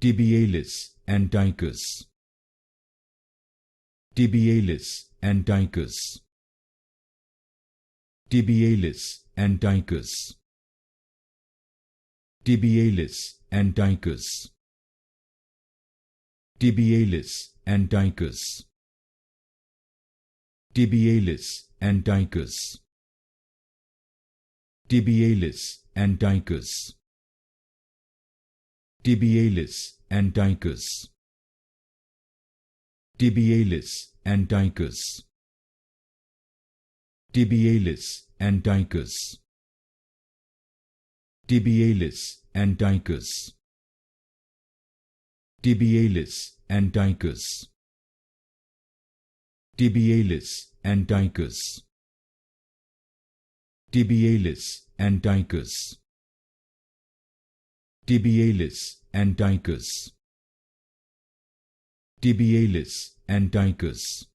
Tibialis Anticus. Tibialis Anticus. Tibialis Anticus. Tibialis Anticus. Tibialis Anticus. Tibialis Anticus. Tibialis Anticus. Tibialis Anticus. Tibialis Anticus. Tibialis Anticus. Tibialis Anticus. Tibialis Anticus. Tibialis Anticus. Tibialis Anticus. Tibialis Anticus. Tibialis Anticus.